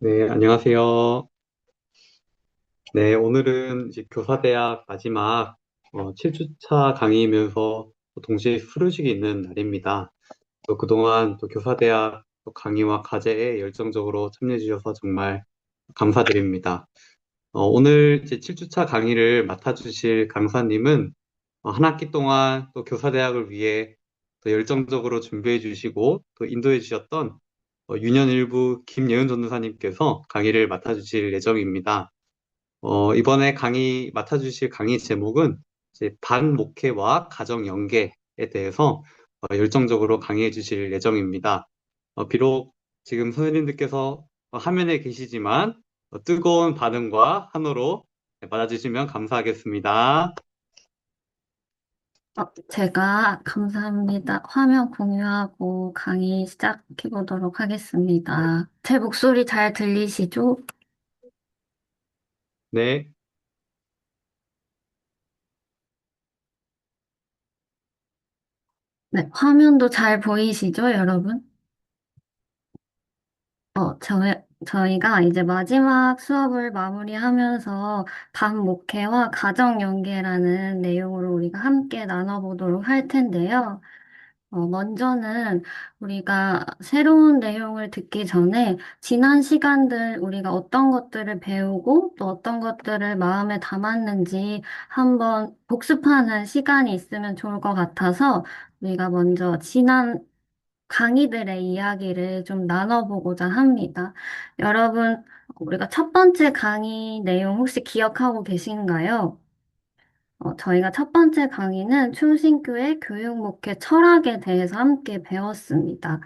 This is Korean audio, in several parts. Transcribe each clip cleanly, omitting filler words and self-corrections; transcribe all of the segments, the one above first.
네, 안녕하세요. 네, 오늘은 이제 교사대학 마지막 7주차 강의이면서 또 동시에 수료식이 있는 날입니다. 또 그동안 또 교사대학 또 강의와 과제에 열정적으로 참여해 주셔서 정말 감사드립니다. 오늘 이제 7주차 강의를 맡아주실 강사님은 한 학기 동안 또 교사대학을 위해 또 열정적으로 준비해 주시고 또 인도해 주셨던 유년일부 김예은 전도사님께서 강의를 맡아주실 예정입니다. 이번에 강의 맡아주실 강의 제목은 이제 반목회와 가정 연계에 대해서 열정적으로 강의해 주실 예정입니다. 비록 지금 선생님들께서 화면에 계시지만 뜨거운 반응과 환호로 받아주시면 감사하겠습니다. 제가 감사합니다. 화면 공유하고 강의 시작해 보도록 하겠습니다. 제 목소리 잘 들리시죠? 네, 네, 화면도 잘 보이시죠, 여러분? 저희가 이제 마지막 수업을 마무리하면서 반목회와 가정연계라는 내용으로 우리가 함께 나눠보도록 할 텐데요. 먼저는 우리가 새로운 내용을 듣기 전에 지난 시간들 우리가 어떤 것들을 배우고 또 어떤 것들을 마음에 담았는지 한번 복습하는 시간이 있으면 좋을 것 같아서 우리가 먼저 지난 강의들의 이야기를 좀 나눠보고자 합니다. 여러분, 우리가 첫 번째 강의 내용 혹시 기억하고 계신가요? 저희가 첫 번째 강의는 충신교회 교육 목회 철학에 대해서 함께 배웠습니다.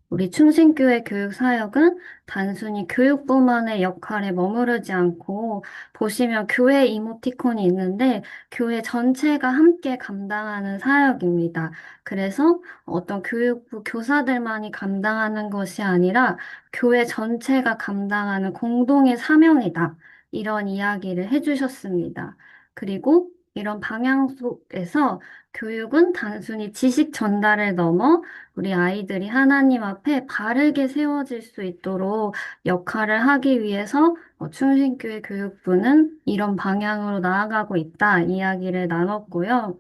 우리 충신교회 교육 사역은 단순히 교육부만의 역할에 머무르지 않고 보시면 교회 이모티콘이 있는데 교회 전체가 함께 감당하는 사역입니다. 그래서 어떤 교육부 교사들만이 감당하는 것이 아니라 교회 전체가 감당하는 공동의 사명이다. 이런 이야기를 해주셨습니다. 그리고 이런 방향 속에서 교육은 단순히 지식 전달을 넘어 우리 아이들이 하나님 앞에 바르게 세워질 수 있도록 역할을 하기 위해서 충신교회 교육부는 이런 방향으로 나아가고 있다 이야기를 나눴고요.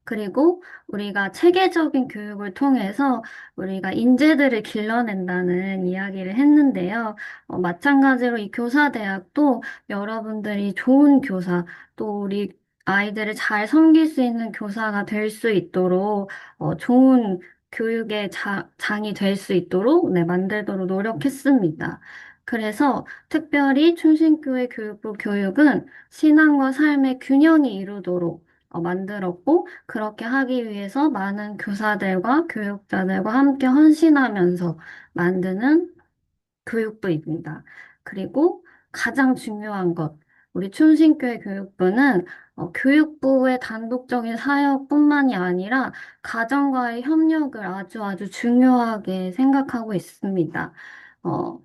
그리고 우리가 체계적인 교육을 통해서 우리가 인재들을 길러낸다는 이야기를 했는데요. 마찬가지로 이 교사대학도 여러분들이 좋은 교사, 또 우리 아이들을 잘 섬길 수 있는 교사가 될 수 있도록 좋은 교육의 장이 될 수 있도록 만들도록 노력했습니다. 그래서 특별히 충신교회 교육부 교육은 신앙과 삶의 균형이 이루도록 만들었고, 그렇게 하기 위해서 많은 교사들과 교육자들과 함께 헌신하면서 만드는 교육부입니다. 그리고 가장 중요한 것, 우리 충신교회 교육부는 교육부의 단독적인 사역뿐만이 아니라 가정과의 협력을 아주 아주 중요하게 생각하고 있습니다. 어,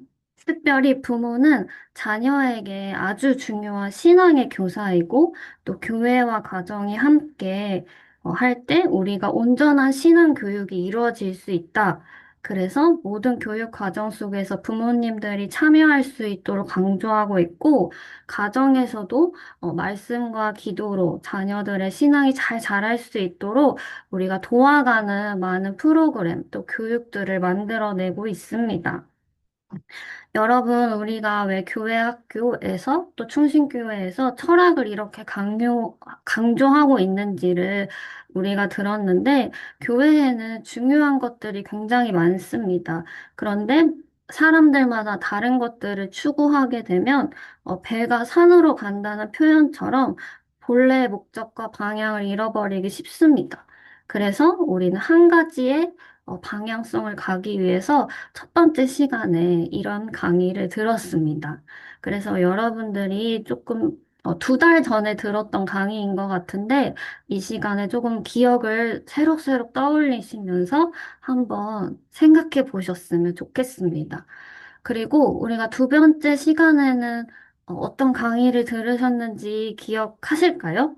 특별히 부모는 자녀에게 아주 중요한 신앙의 교사이고 또 교회와 가정이 함께 할 때 우리가 온전한 신앙 교육이 이루어질 수 있다. 그래서 모든 교육 과정 속에서 부모님들이 참여할 수 있도록 강조하고 있고, 가정에서도 말씀과 기도로 자녀들의 신앙이 잘 자랄 수 있도록 우리가 도와가는 많은 프로그램, 또 교육들을 만들어내고 있습니다. 여러분, 우리가 왜 교회 학교에서 또 충신교회에서 철학을 이렇게 강조하고 있는지를 우리가 들었는데, 교회에는 중요한 것들이 굉장히 많습니다. 그런데 사람들마다 다른 것들을 추구하게 되면, 배가 산으로 간다는 표현처럼 본래의 목적과 방향을 잃어버리기 쉽습니다. 그래서 우리는 한 가지의 방향성을 가기 위해서 첫 번째 시간에 이런 강의를 들었습니다. 그래서 여러분들이 조금 2달 전에 들었던 강의인 것 같은데 이 시간에 조금 기억을 새록새록 떠올리시면서 한번 생각해 보셨으면 좋겠습니다. 그리고 우리가 두 번째 시간에는 어떤 강의를 들으셨는지 기억하실까요?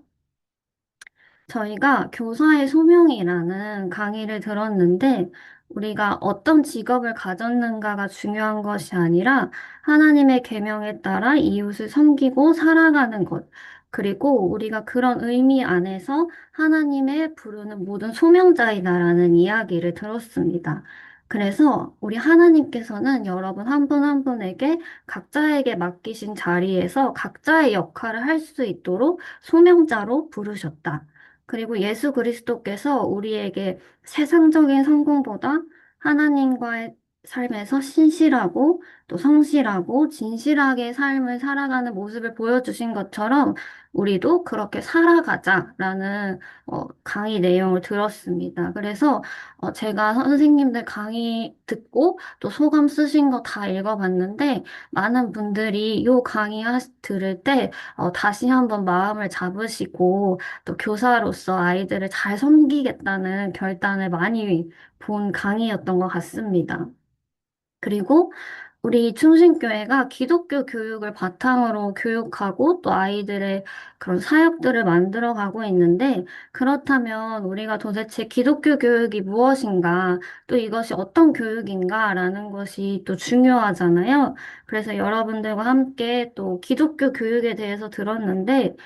저희가 교사의 소명이라는 강의를 들었는데, 우리가 어떤 직업을 가졌는가가 중요한 것이 아니라 하나님의 계명에 따라 이웃을 섬기고 살아가는 것. 그리고 우리가 그런 의미 안에서 하나님의 부르는 모든 소명자이다라는 이야기를 들었습니다. 그래서 우리 하나님께서는 여러분 한 분 한 분에게 각자에게 맡기신 자리에서 각자의 역할을 할 수 있도록 소명자로 부르셨다. 그리고 예수 그리스도께서 우리에게 세상적인 성공보다 하나님과의 삶에서 신실하고 또 성실하고 진실하게 삶을 살아가는 모습을 보여주신 것처럼 우리도 그렇게 살아가자라는 강의 내용을 들었습니다. 그래서 제가 선생님들 강의 듣고 또 소감 쓰신 거 다 읽어봤는데 많은 분들이 이 강의 들을 때 다시 한번 마음을 잡으시고 또 교사로서 아이들을 잘 섬기겠다는 결단을 많이 본 강의였던 것 같습니다. 그리고 우리 충신교회가 기독교 교육을 바탕으로 교육하고 또 아이들의 그런 사역들을 만들어 가고 있는데 그렇다면 우리가 도대체 기독교 교육이 무엇인가 또 이것이 어떤 교육인가라는 것이 또 중요하잖아요. 그래서 여러분들과 함께 또 기독교 교육에 대해서 들었는데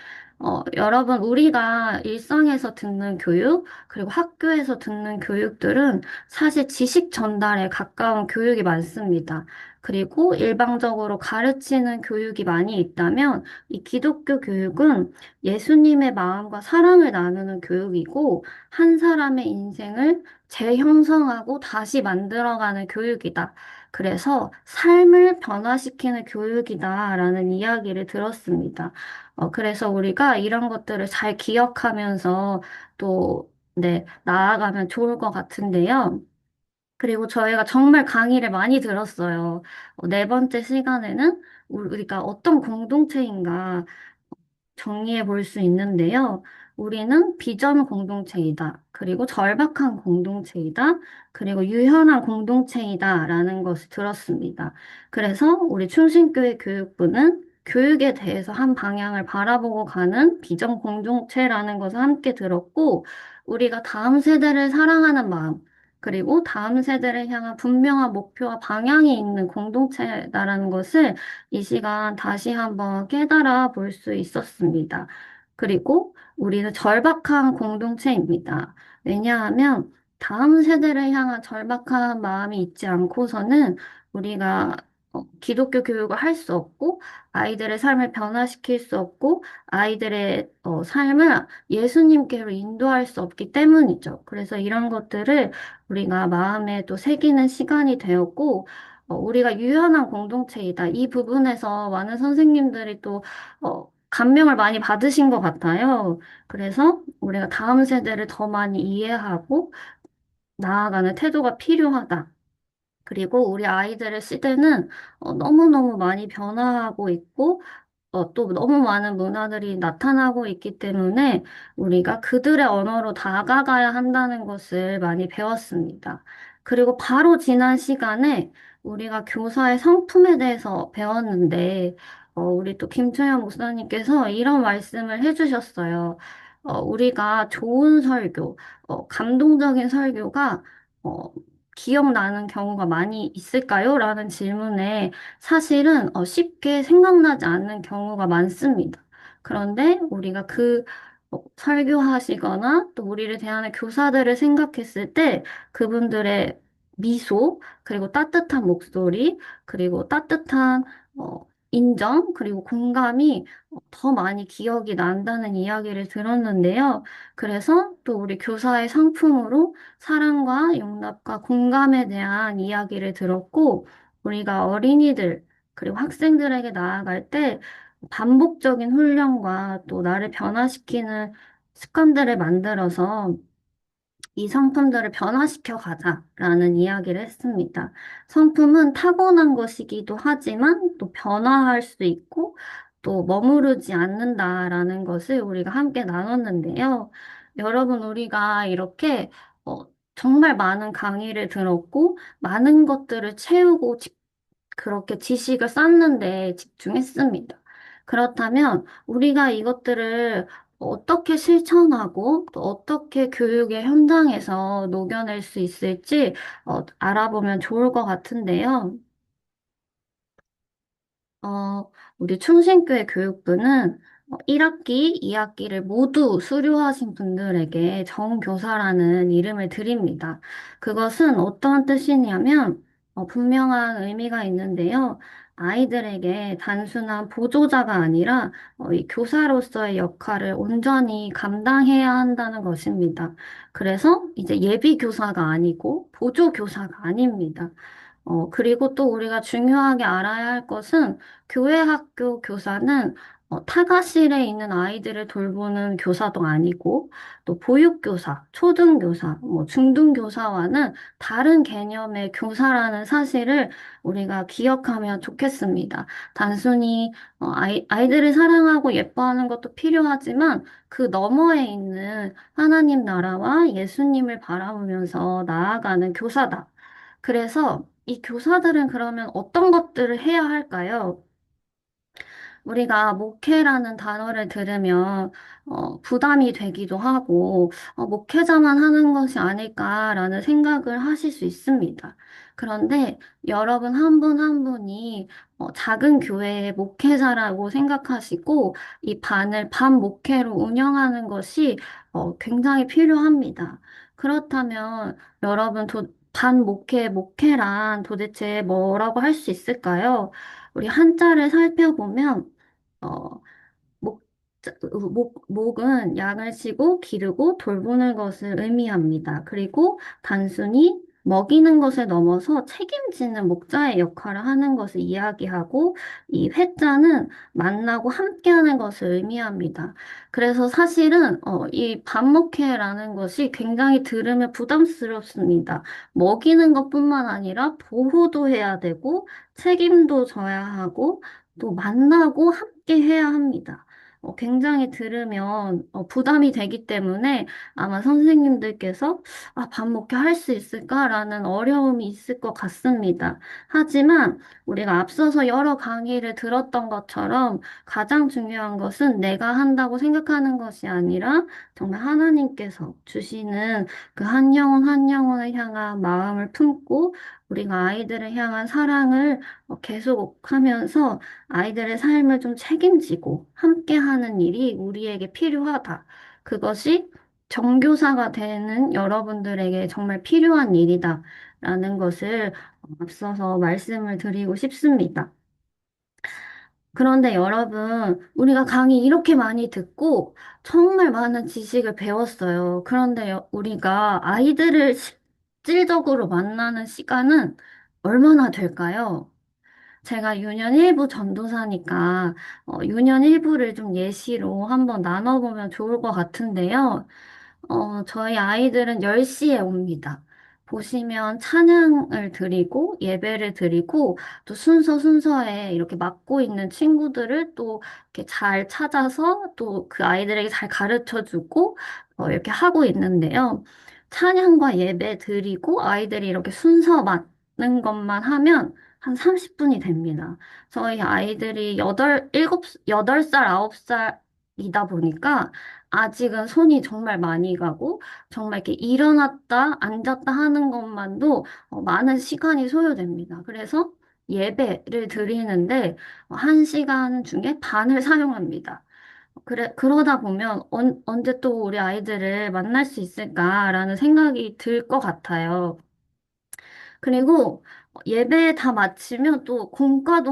여러분, 우리가 일상에서 듣는 교육, 그리고 학교에서 듣는 교육들은 사실 지식 전달에 가까운 교육이 많습니다. 그리고 일방적으로 가르치는 교육이 많이 있다면 이 기독교 교육은 예수님의 마음과 사랑을 나누는 교육이고 한 사람의 인생을 재형성하고 다시 만들어가는 교육이다. 그래서 삶을 변화시키는 교육이다라는 이야기를 들었습니다. 그래서 우리가 이런 것들을 잘 기억하면서 또, 네, 나아가면 좋을 것 같은데요. 그리고 저희가 정말 강의를 많이 들었어요. 네 번째 시간에는 우리가 어떤 공동체인가 정리해 볼 수 있는데요. 우리는 비전 공동체이다. 그리고 절박한 공동체이다. 그리고 유연한 공동체이다라는 것을 들었습니다. 그래서 우리 충신교회 교육부는 교육에 대해서 한 방향을 바라보고 가는 비전 공동체라는 것을 함께 들었고, 우리가 다음 세대를 사랑하는 마음, 그리고 다음 세대를 향한 분명한 목표와 방향이 있는 공동체다라는 것을 이 시간 다시 한번 깨달아 볼 수 있었습니다. 그리고 우리는 절박한 공동체입니다. 왜냐하면 다음 세대를 향한 절박한 마음이 있지 않고서는 우리가 기독교 교육을 할 수 없고 아이들의 삶을 변화시킬 수 없고 아이들의 삶을 예수님께로 인도할 수 없기 때문이죠. 그래서 이런 것들을 우리가 마음에 또 새기는 시간이 되었고 우리가 유연한 공동체이다. 이 부분에서 많은 선생님들이 또, 감명을 많이 받으신 것 같아요. 그래서 우리가 다음 세대를 더 많이 이해하고 나아가는 태도가 필요하다. 그리고 우리 아이들의 시대는 너무너무 많이 변화하고 있고, 또 너무 많은 문화들이 나타나고 있기 때문에 우리가 그들의 언어로 다가가야 한다는 것을 많이 배웠습니다. 그리고 바로 지난 시간에 우리가 교사의 성품에 대해서 배웠는데, 우리 또 김초현 목사님께서 이런 말씀을 해주셨어요. 우리가 좋은 설교, 감동적인 설교가 어, 기억나는 경우가 많이 있을까요? 라는 질문에 사실은 쉽게 생각나지 않는 경우가 많습니다. 그런데 우리가 설교하시거나 또 우리를 대하는 교사들을 생각했을 때 그분들의 미소, 그리고 따뜻한 목소리, 그리고 따뜻한 인정, 그리고 공감이 더 많이 기억이 난다는 이야기를 들었는데요. 그래서 또 우리 교사의 상품으로 사랑과 용납과 공감에 대한 이야기를 들었고, 우리가 어린이들, 그리고 학생들에게 나아갈 때 반복적인 훈련과 또 나를 변화시키는 습관들을 만들어서 이 성품들을 변화시켜 가자라는 이야기를 했습니다. 성품은 타고난 것이기도 하지만 또 변화할 수 있고 또 머무르지 않는다라는 것을 우리가 함께 나눴는데요. 여러분, 우리가 이렇게 어, 정말 많은 강의를 들었고 많은 것들을 채우고 그렇게 지식을 쌓는데 집중했습니다. 그렇다면 우리가 이것들을 어떻게 실천하고 또 어떻게 교육의 현장에서 녹여낼 수 있을지 알아보면 좋을 것 같은데요. 우리 충신교회 교육부는 1학기, 2학기를 모두 수료하신 분들에게 정교사라는 이름을 드립니다. 그것은 어떠한 뜻이냐면 분명한 의미가 있는데요. 아이들에게 단순한 보조자가 아니라 이 교사로서의 역할을 온전히 감당해야 한다는 것입니다. 그래서 이제 예비 교사가 아니고 보조 교사가 아닙니다. 그리고 또 우리가 중요하게 알아야 할 것은 교회 학교 교사는 타가실에 있는 아이들을 돌보는 교사도 아니고 또 보육교사, 초등교사, 뭐 중등교사와는 다른 개념의 교사라는 사실을 우리가 기억하면 좋겠습니다. 단순히 아이들을 사랑하고 예뻐하는 것도 필요하지만 그 너머에 있는 하나님 나라와 예수님을 바라보면서 나아가는 교사다. 그래서 이 교사들은 그러면 어떤 것들을 해야 할까요? 우리가 목회라는 단어를 들으면 부담이 되기도 하고 목회자만 하는 것이 아닐까라는 생각을 하실 수 있습니다. 그런데 여러분 한 분 한 분이 작은 교회의 목회자라고 생각하시고 이 반을 반 목회로 운영하는 것이 굉장히 필요합니다. 그렇다면 여러분 반 목회란 도대체 뭐라고 할 수 있을까요? 우리 한자를 살펴보면 어, 목, 목은 양을 치고 기르고 돌보는 것을 의미합니다. 그리고 단순히 먹이는 것을 넘어서 책임지는 목자의 역할을 하는 것을 이야기하고 이 회자는 만나고 함께하는 것을 의미합니다. 그래서 사실은 이 반목회라는 것이 굉장히 들으면 부담스럽습니다. 먹이는 것뿐만 아니라 보호도 해야 되고 책임도 져야 하고 또 만나고 함께 해야 합니다. 굉장히 들으면 부담이 되기 때문에 아마 선생님들께서 밥 먹게 할 수 있을까라는 어려움이 있을 것 같습니다. 하지만 우리가 앞서서 여러 강의를 들었던 것처럼 가장 중요한 것은 내가 한다고 생각하는 것이 아니라 정말 하나님께서 주시는 그 한 영혼 한 영혼을 향한 마음을 품고 우리가 아이들을 향한 사랑을 계속하면서 아이들의 삶을 좀 책임지고 함께하는 일이 우리에게 필요하다. 그것이 정교사가 되는 여러분들에게 정말 필요한 일이다. 라는 것을 앞서서 말씀을 드리고 싶습니다. 그런데 여러분, 우리가 강의 이렇게 많이 듣고 정말 많은 지식을 배웠어요. 그런데 우리가 아이들을 실질적으로 만나는 시간은 얼마나 될까요? 제가 유년 일부 전도사니까 유년 일부를 좀 예시로 한번 나눠보면 좋을 것 같은데요. 저희 아이들은 10시에 옵니다. 보시면 찬양을 드리고 예배를 드리고 또 순서에 이렇게 맡고 있는 친구들을 또 이렇게 잘 찾아서 또 그 아이들에게 잘 가르쳐 주고 이렇게 하고 있는데요. 찬양과 예배 드리고 아이들이 이렇게 순서 맡는 것만 하면 한 30분이 됩니다. 저희 아이들이 8살, 9살이다 보니까 아직은 손이 정말 많이 가고 정말 이렇게 일어났다, 앉았다 하는 것만도 많은 시간이 소요됩니다. 그래서 예배를 드리는데 1시간 중에 반을 사용합니다. 그러다 보면 언제 또 우리 아이들을 만날 수 있을까라는 생각이 들 것 같아요. 그리고 예배 다 마치면 또 공과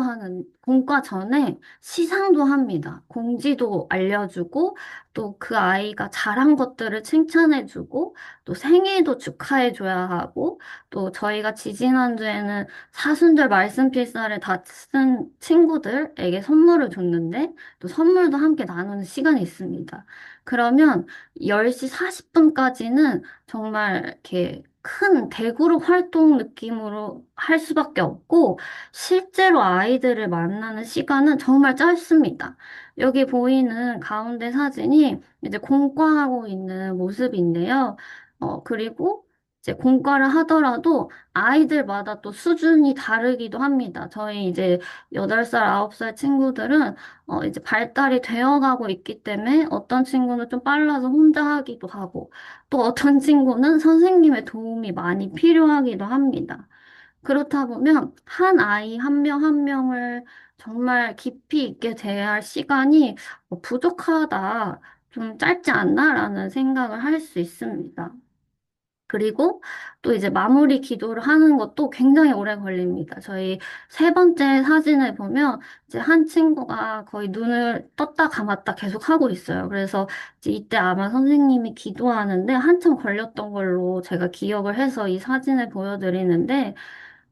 전에 시상도 합니다. 공지도 알려주고, 또 그 아이가 잘한 것들을 칭찬해주고, 또 생일도 축하해줘야 하고, 또 저희가 지지난주에는 사순절 말씀 필사를 다 쓴 친구들에게 선물을 줬는데, 또 선물도 함께 나누는 시간이 있습니다. 그러면 10시 40분까지는 정말 이렇게 큰 대그룹 활동 느낌으로 할 수밖에 없고, 실제로 아이들을 만나는 시간은 정말 짧습니다. 여기 보이는 가운데 사진이 이제 공과하고 있는 모습인데요. 그리고 이제 공과를 하더라도 아이들마다 또 수준이 다르기도 합니다. 저희 이제 8살, 9살 친구들은 이제 발달이 되어가고 있기 때문에 어떤 친구는 좀 빨라서 혼자 하기도 하고 또 어떤 친구는 선생님의 도움이 많이 필요하기도 합니다. 그렇다 보면 한 아이 한 명 한 명을 정말 깊이 있게 대할 시간이 부족하다, 좀 짧지 않나라는 생각을 할 수 있습니다. 그리고 또 이제 마무리 기도를 하는 것도 굉장히 오래 걸립니다. 저희 세 번째 사진을 보면 이제 한 친구가 거의 눈을 떴다 감았다 계속 하고 있어요. 그래서 이제 이때 아마 선생님이 기도하는데 한참 걸렸던 걸로 제가 기억을 해서 이 사진을 보여드리는데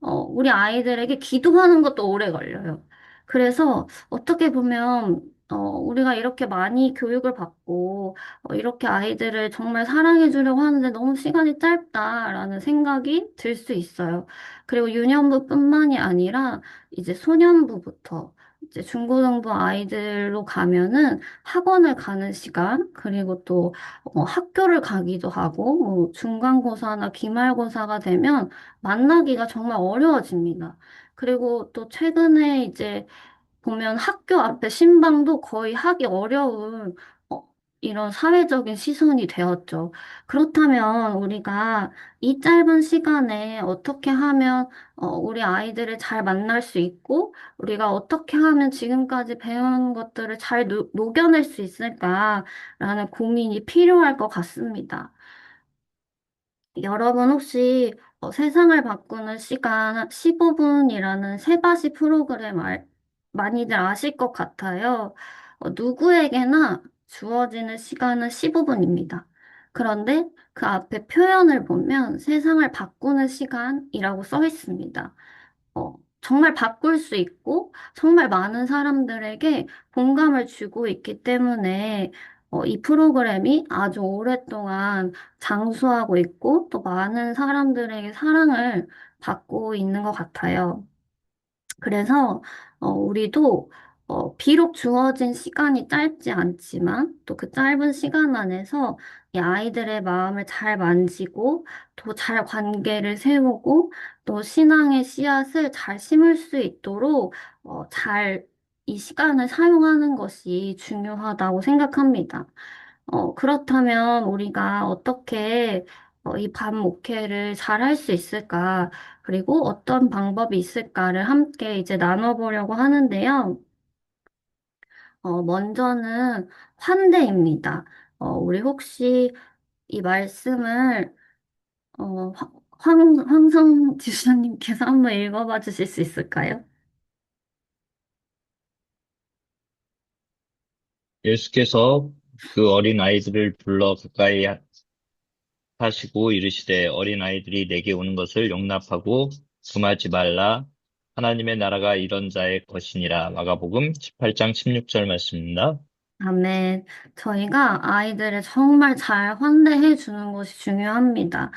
우리 아이들에게 기도하는 것도 오래 걸려요. 그래서 어떻게 보면, 우리가 이렇게 많이 교육을 받고, 이렇게 아이들을 정말 사랑해 주려고 하는데 너무 시간이 짧다라는 생각이 들 수 있어요. 그리고 유년부뿐만이 아니라 이제 소년부부터 이제 중고등부 아이들로 가면은 학원을 가는 시간, 그리고 또 학교를 가기도 하고, 뭐 중간고사나 기말고사가 되면 만나기가 정말 어려워집니다. 그리고 또 최근에 이제 보면 학교 앞에 신방도 거의 하기 어려운 어, 이런 사회적인 시선이 되었죠. 그렇다면 우리가 이 짧은 시간에 어떻게 하면 우리 아이들을 잘 만날 수 있고 우리가 어떻게 하면 지금까지 배운 것들을 잘 녹여낼 수 있을까라는 고민이 필요할 것 같습니다. 여러분 혹시 세상을 바꾸는 시간 15분이라는 세바시 프로그램 많이들 아실 것 같아요. 누구에게나 주어지는 시간은 15분입니다. 그런데 그 앞에 표현을 보면 세상을 바꾸는 시간이라고 써 있습니다. 정말 바꿀 수 있고 정말 많은 사람들에게 공감을 주고 있기 때문에 이 프로그램이 아주 오랫동안 장수하고 있고 또 많은 사람들에게 사랑을 받고 있는 것 같아요. 그래서 우리도 비록 주어진 시간이 짧지 않지만 또 그 짧은 시간 안에서 이 아이들의 마음을 잘 만지고 또 잘 관계를 세우고 또 신앙의 씨앗을 잘 심을 수 있도록 잘 이 시간을 사용하는 것이 중요하다고 생각합니다. 그렇다면 우리가 어떻게 이 밤 목회를 잘 할 수 있을까? 그리고 어떤 방법이 있을까를 함께 이제 나눠보려고 하는데요. 먼저는 환대입니다. 우리 혹시 이 말씀을 황성 지수님께서 한번 읽어봐 주실 수 있을까요? 예수께서 그 어린 아이들을 불러 가까이 하시고 이르시되 어린 아이들이 내게 오는 것을 용납하고 금하지 말라. 하나님의 나라가 이런 자의 것이니라. 마가복음 18장 16절 말씀입니다. 아멘. 저희가 아이들을 정말 잘 환대해 주는 것이 중요합니다.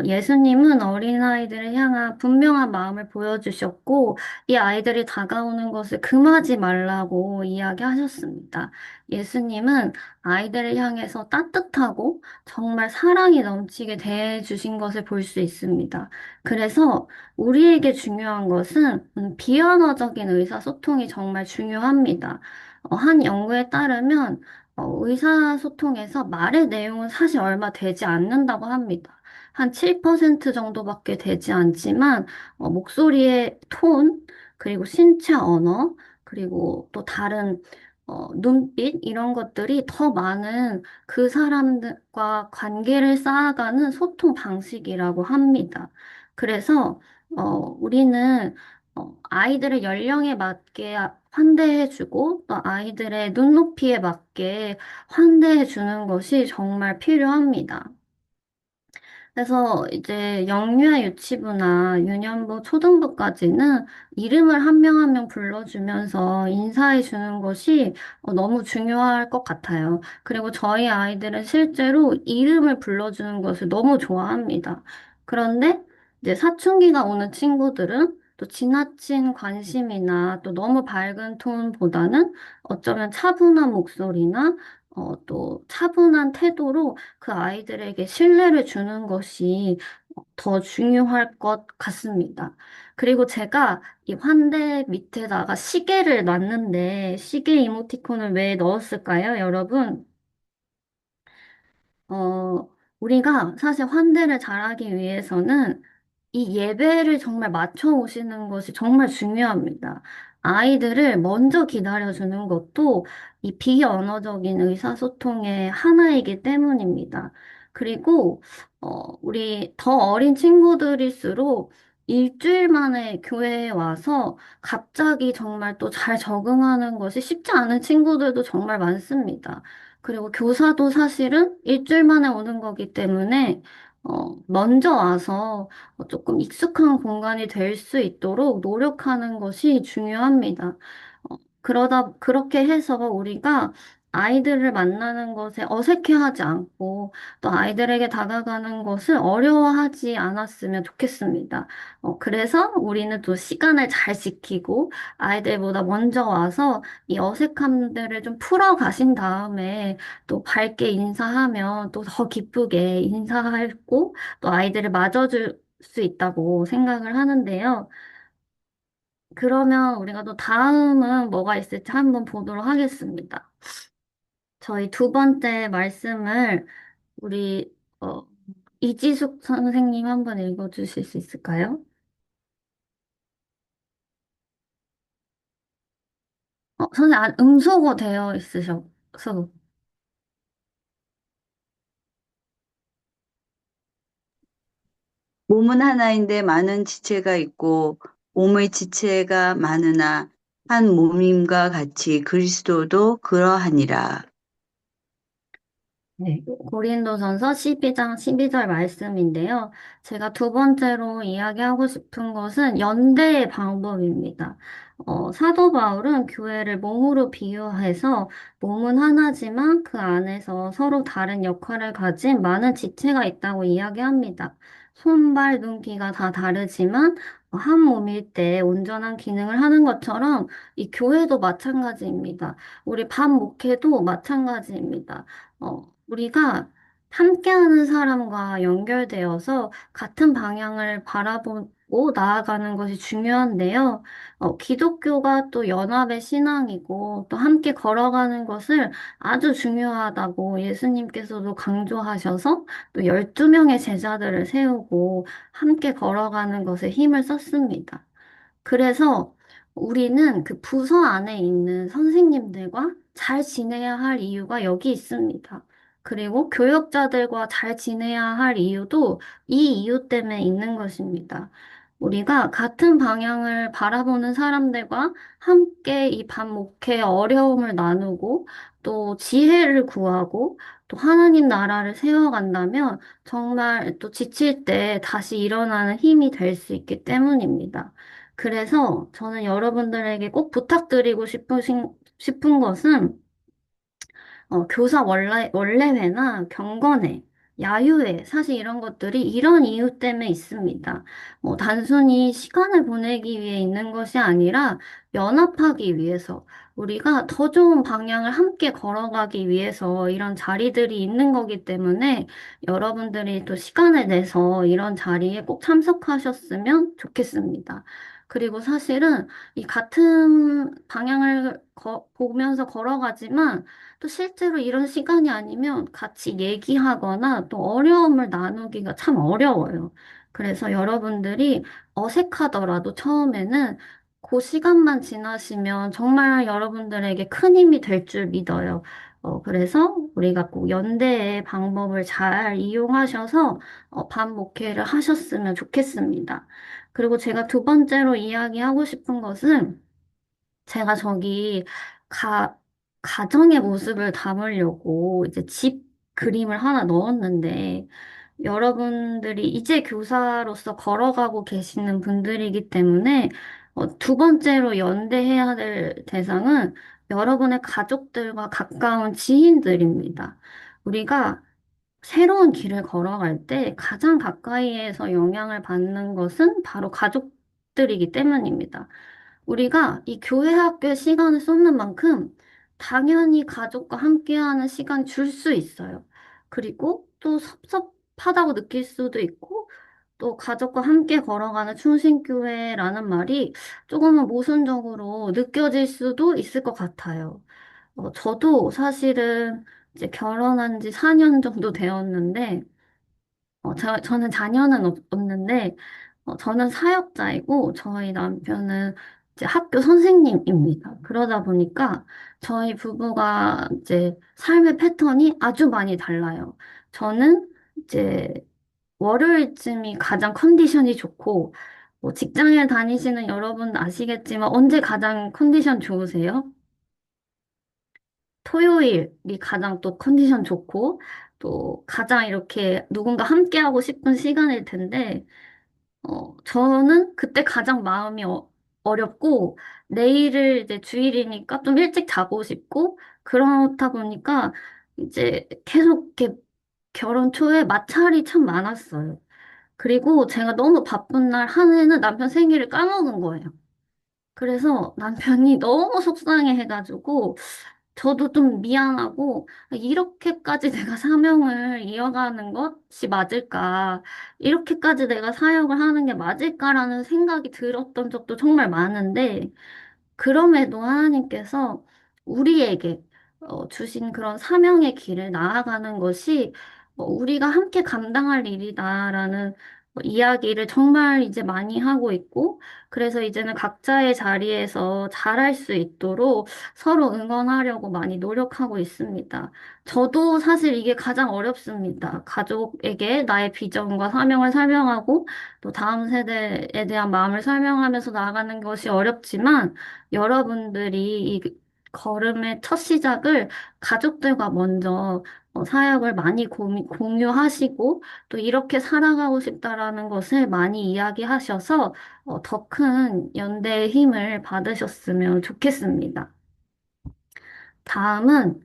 예수님은 어린아이들을 향한 분명한 마음을 보여주셨고, 이 아이들이 다가오는 것을 금하지 말라고 이야기하셨습니다. 예수님은 아이들을 향해서 따뜻하고 정말 사랑이 넘치게 대해 주신 것을 볼 수 있습니다. 그래서 우리에게 중요한 것은 비언어적인 의사소통이 정말 중요합니다. 한 연구에 따르면 의사소통에서 말의 내용은 사실 얼마 되지 않는다고 합니다. 한 7% 정도밖에 되지 않지만 목소리의 톤, 그리고 신체 언어, 그리고 또 다른 눈빛 이런 것들이 더 많은 그 사람들과 관계를 쌓아가는 소통 방식이라고 합니다. 그래서 우리는 아이들의 연령에 맞게 환대해주고 또 아이들의 눈높이에 맞게 환대해주는 것이 정말 필요합니다. 그래서 이제 영유아 유치부나 유년부 초등부까지는 이름을 한 명 한 명 불러주면서 인사해 주는 것이 너무 중요할 것 같아요. 그리고 저희 아이들은 실제로 이름을 불러주는 것을 너무 좋아합니다. 그런데 이제 사춘기가 오는 친구들은 또 지나친 관심이나 또 너무 밝은 톤보다는 어쩌면 차분한 목소리나 또 차분한 태도로 그 아이들에게 신뢰를 주는 것이 더 중요할 것 같습니다. 그리고 제가 이 환대 밑에다가 시계를 놨는데 시계 이모티콘을 왜 넣었을까요, 여러분? 어, 우리가 사실 환대를 잘하기 위해서는 이 예배를 정말 맞춰 오시는 것이 정말 중요합니다. 아이들을 먼저 기다려주는 것도 이 비언어적인 의사소통의 하나이기 때문입니다. 그리고, 우리 더 어린 친구들일수록 일주일 만에 교회에 와서 갑자기 정말 또 잘 적응하는 것이 쉽지 않은 친구들도 정말 많습니다. 그리고 교사도 사실은 일주일 만에 오는 거기 때문에, 먼저 와서 조금 익숙한 공간이 될 수 있도록 노력하는 것이 중요합니다. 그렇게 해서 우리가 아이들을 만나는 것에 어색해하지 않고 또 아이들에게 다가가는 것을 어려워하지 않았으면 좋겠습니다. 그래서 우리는 또 시간을 잘 지키고 아이들보다 먼저 와서 이 어색함들을 좀 풀어 가신 다음에 또 밝게 인사하면 또 더 기쁘게 인사하고 또 아이들을 맞아줄 수 있다고 생각을 하는데요. 그러면 우리가 또 다음은 뭐가 있을지 한번 보도록 하겠습니다. 저희 두 번째 말씀을 우리 이지숙 선생님 한번 읽어주실 수 있을까요? 선생님, 음소거 되어 있으셔서. 몸은 하나인데 많은 지체가 있고 몸의 지체가 많으나 한 몸임과 같이 그리스도도 그러하니라. 네, 고린도전서 12장 12절 말씀인데요. 제가 두 번째로 이야기하고 싶은 것은 연대의 방법입니다. 사도 바울은 교회를 몸으로 비유해서 몸은 하나지만 그 안에서 서로 다른 역할을 가진 많은 지체가 있다고 이야기합니다. 손, 발, 눈, 귀가 다 다르지만 한 몸일 때 온전한 기능을 하는 것처럼 이 교회도 마찬가지입니다. 우리 반 목회도 마찬가지입니다. 우리가 함께하는 사람과 연결되어서 같은 방향을 바라보고 나아가는 것이 중요한데요. 기독교가 또 연합의 신앙이고 또 함께 걸어가는 것을 아주 중요하다고 예수님께서도 강조하셔서 또 12명의 제자들을 세우고 함께 걸어가는 것에 힘을 썼습니다. 그래서 우리는 그 부서 안에 있는 선생님들과 잘 지내야 할 이유가 여기 있습니다. 그리고 교역자들과 잘 지내야 할 이유도 이 이유 때문에 있는 것입니다. 우리가 같은 방향을 바라보는 사람들과 함께 이 반목회의 어려움을 나누고 또 지혜를 구하고 또 하나님 나라를 세워간다면 정말 또 지칠 때 다시 일어나는 힘이 될 수 있기 때문입니다. 그래서 저는 여러분들에게 꼭 부탁드리고 싶은 것은 교사 원래회나 경건회, 야유회, 사실 이런 것들이 이런 이유 때문에 있습니다. 단순히 시간을 보내기 위해 있는 것이 아니라 연합하기 위해서, 우리가 더 좋은 방향을 함께 걸어가기 위해서 이런 자리들이 있는 거기 때문에 여러분들이 또 시간을 내서 이런 자리에 꼭 참석하셨으면 좋겠습니다. 그리고 사실은 이 같은 방향을 보면서 걸어가지만 또 실제로 이런 시간이 아니면 같이 얘기하거나 또 어려움을 나누기가 참 어려워요. 그래서 여러분들이 어색하더라도 처음에는 그 시간만 지나시면 정말 여러분들에게 큰 힘이 될 줄 믿어요. 그래서 우리가 꼭 연대의 방법을 잘 이용하셔서 반 목회를 하셨으면 좋겠습니다. 그리고 제가 두 번째로 이야기하고 싶은 것은 제가 저기 가, 가정의 모습을 담으려고 이제 집 그림을 하나 넣었는데 여러분들이 이제 교사로서 걸어가고 계시는 분들이기 때문에 두 번째로 연대해야 될 대상은 여러분의 가족들과 가까운 지인들입니다. 우리가 새로운 길을 걸어갈 때 가장 가까이에서 영향을 받는 것은 바로 가족들이기 때문입니다. 우리가 이 교회 학교에 시간을 쏟는 만큼 당연히 가족과 함께하는 시간 줄 수 있어요. 그리고 또 섭섭하다고 느낄 수도 있고, 또 가족과 함께 걸어가는 충신교회라는 말이 조금은 모순적으로 느껴질 수도 있을 것 같아요. 저도 사실은 이제 결혼한 지 4년 정도 되었는데, 저는 자녀는 없는데, 저는 사역자이고, 저희 남편은 이제 학교 선생님입니다. 그러다 보니까 저희 부부가 이제 삶의 패턴이 아주 많이 달라요. 저는 이제 월요일쯤이 가장 컨디션이 좋고, 뭐 직장에 다니시는 여러분 아시겠지만 언제 가장 컨디션 좋으세요? 토요일이 가장 또 컨디션 좋고, 또 가장 이렇게 누군가 함께하고 싶은 시간일 텐데, 저는 그때 가장 마음이 어렵고, 내일을 이제 주일이니까 좀 일찍 자고 싶고, 그렇다 보니까 이제 계속 이렇게 결혼 초에 마찰이 참 많았어요. 그리고 제가 너무 바쁜 날 한 해는 남편 생일을 까먹은 거예요. 그래서 남편이 너무 속상해 해가지고, 저도 좀 미안하고, 이렇게까지 내가 사명을 이어가는 것이 맞을까? 이렇게까지 내가 사역을 하는 게 맞을까라는 생각이 들었던 적도 정말 많은데, 그럼에도 하나님께서 우리에게 주신 그런 사명의 길을 나아가는 것이 우리가 함께 감당할 일이다라는 이야기를 정말 이제 많이 하고 있고, 그래서 이제는 각자의 자리에서 잘할 수 있도록 서로 응원하려고 많이 노력하고 있습니다. 저도 사실 이게 가장 어렵습니다. 가족에게 나의 비전과 사명을 설명하고, 또 다음 세대에 대한 마음을 설명하면서 나아가는 것이 어렵지만, 여러분들이 이 걸음의 첫 시작을 가족들과 먼저 사역을 많이 공유하시고 또 이렇게 살아가고 싶다라는 것을 많이 이야기하셔서 더 큰 연대의 힘을 받으셨으면 좋겠습니다. 다음은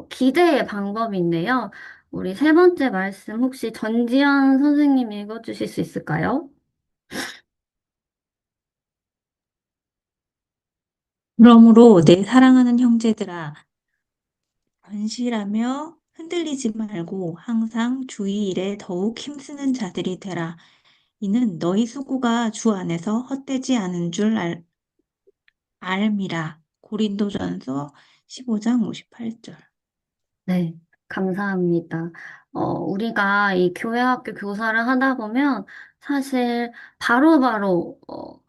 기대의 방법인데요. 우리 세 번째 말씀 혹시 전지현 선생님 읽어주실 수 있을까요? 그러므로 내 사랑하는 형제들아, 건실하며 흔들리지 말고 항상 주의 일에 더욱 힘쓰는 자들이 되라. 이는 너희 수고가 주 안에서 헛되지 않은 줄 알미라. 고린도전서 15장 58절. 네, 감사합니다. 우리가 이 교회학교 교사를 하다 보면 사실 바로바로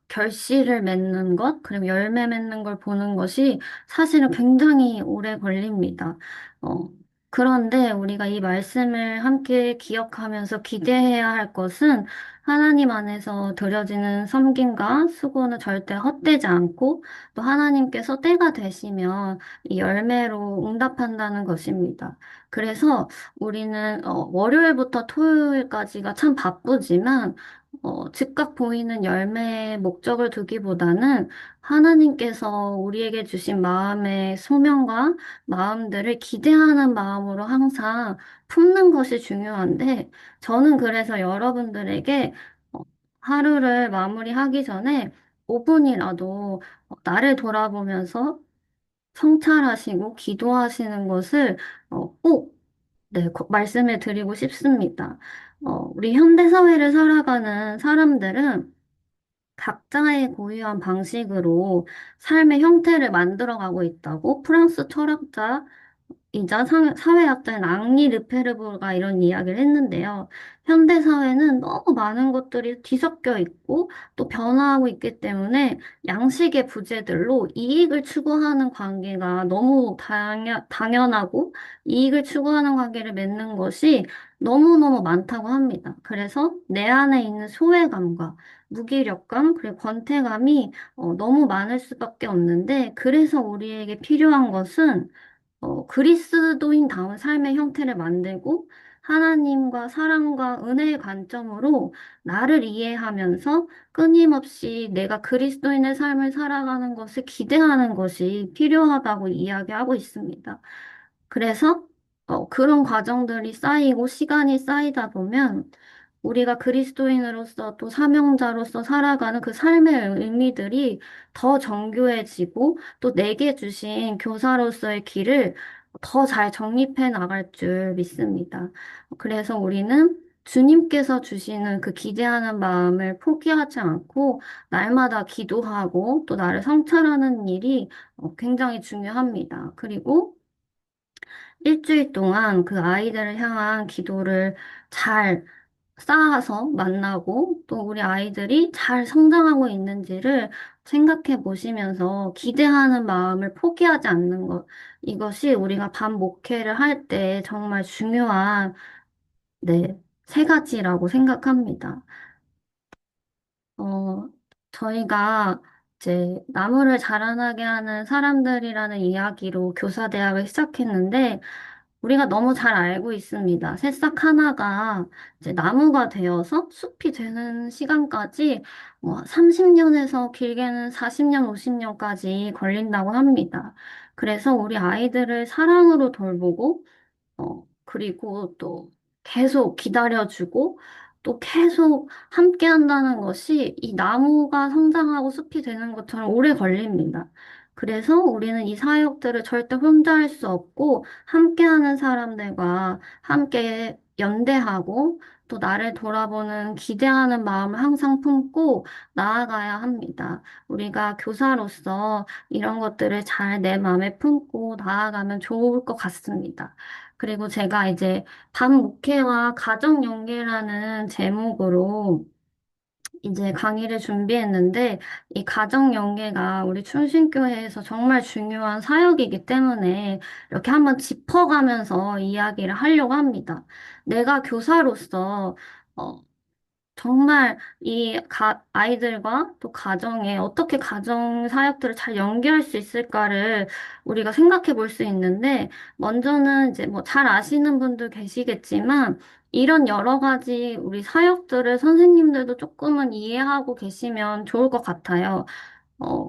결실을 맺는 것, 그리고 열매 맺는 걸 보는 것이 사실은 굉장히 오래 걸립니다. 어, 그런데 우리가 이 말씀을 함께 기억하면서 기대해야 할 것은 하나님 안에서 드려지는 섬김과 수고는 절대 헛되지 않고 또 하나님께서 때가 되시면 이 열매로 응답한다는 것입니다. 그래서 우리는 월요일부터 토요일까지가 참 바쁘지만 즉각 보이는 열매의 목적을 두기보다는 하나님께서 우리에게 주신 마음의 소명과 마음들을 기대하는 마음으로 항상 품는 것이 중요한데 저는 그래서 여러분들에게 어, 하루를 마무리하기 전에 5분이라도 나를 돌아보면서 성찰하시고 기도하시는 것을 꼭 네, 말씀을 드리고 싶습니다. 우리 현대사회를 살아가는 사람들은 각자의 고유한 방식으로 삶의 형태를 만들어가고 있다고 프랑스 철학자 이자 사회학자인 앙리 르페르보가 이런 이야기를 했는데요. 현대 사회는 너무 많은 것들이 뒤섞여 있고 또 변화하고 있기 때문에 양식의 부재들로 이익을 추구하는 관계가 너무 당연하고 이익을 추구하는 관계를 맺는 것이 너무너무 많다고 합니다. 그래서 내 안에 있는 소외감과 무기력감, 그리고 권태감이 너무 많을 수밖에 없는데, 그래서 우리에게 필요한 것은 그리스도인다운 삶의 형태를 만들고 하나님과 사랑과 은혜의 관점으로 나를 이해하면서 끊임없이 내가 그리스도인의 삶을 살아가는 것을 기대하는 것이 필요하다고 이야기하고 있습니다. 그래서 그런 과정들이 쌓이고 시간이 쌓이다 보면 우리가 그리스도인으로서 또 사명자로서 살아가는 그 삶의 의미들이 더 정교해지고 또 내게 주신 교사로서의 길을 더 잘 정립해 나갈 줄 믿습니다. 그래서 우리는 주님께서 주시는 그 기대하는 마음을 포기하지 않고 날마다 기도하고 또 나를 성찰하는 일이 굉장히 중요합니다. 그리고 일주일 동안 그 아이들을 향한 기도를 잘 쌓아서 만나고 또 우리 아이들이 잘 성장하고 있는지를 생각해 보시면서 기대하는 마음을 포기하지 않는 것. 이것이 우리가 반 목회를 할 때 정말 중요한, 네, 세 가지라고 생각합니다. 어, 저희가 이제 나무를 자라나게 하는 사람들이라는 이야기로 교사대학을 시작했는데, 우리가 너무 잘 알고 있습니다. 새싹 하나가 이제 나무가 되어서 숲이 되는 시간까지 뭐 30년에서 길게는 40년, 50년까지 걸린다고 합니다. 그래서 우리 아이들을 사랑으로 돌보고 그리고 또 계속 기다려주고 또 계속 함께 한다는 것이 이 나무가 성장하고 숲이 되는 것처럼 오래 걸립니다. 그래서 우리는 이 사역들을 절대 혼자 할 수 없고 함께하는 사람들과 함께 연대하고 또 나를 돌아보는 기대하는 마음을 항상 품고 나아가야 합니다. 우리가 교사로서 이런 것들을 잘 내 마음에 품고 나아가면 좋을 것 같습니다. 그리고 제가 이제 반목회와 가정연계라는 제목으로 이제 강의를 준비했는데 이 가정연계가 우리 충신교회에서 정말 중요한 사역이기 때문에 이렇게 한번 짚어가면서 이야기를 하려고 합니다. 내가 교사로서 어, 정말 아이들과 또 가정에 어떻게 가정 사역들을 잘 연계할 수 있을까를 우리가 생각해 볼 수 있는데, 먼저는 이제 뭐 잘 아시는 분들 계시겠지만, 이런 여러 가지 우리 사역들을 선생님들도 조금은 이해하고 계시면 좋을 것 같아요.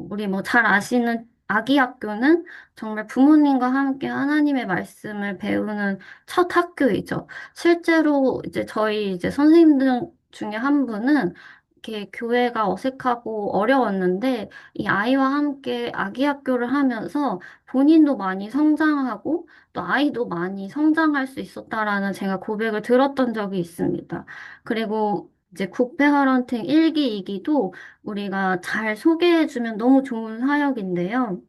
우리 뭐 잘 아시는 아기 학교는 정말 부모님과 함께 하나님의 말씀을 배우는 첫 학교이죠. 실제로 이제 저희 이제 선생님들 중에 한 분은 이렇게 교회가 어색하고 어려웠는데 이 아이와 함께 아기 학교를 하면서 본인도 많이 성장하고 또 아이도 많이 성장할 수 있었다라는 제가 고백을 들었던 적이 있습니다. 그리고 이제 국회 허런팅 1기, 2기도 우리가 잘 소개해주면 너무 좋은 사역인데요.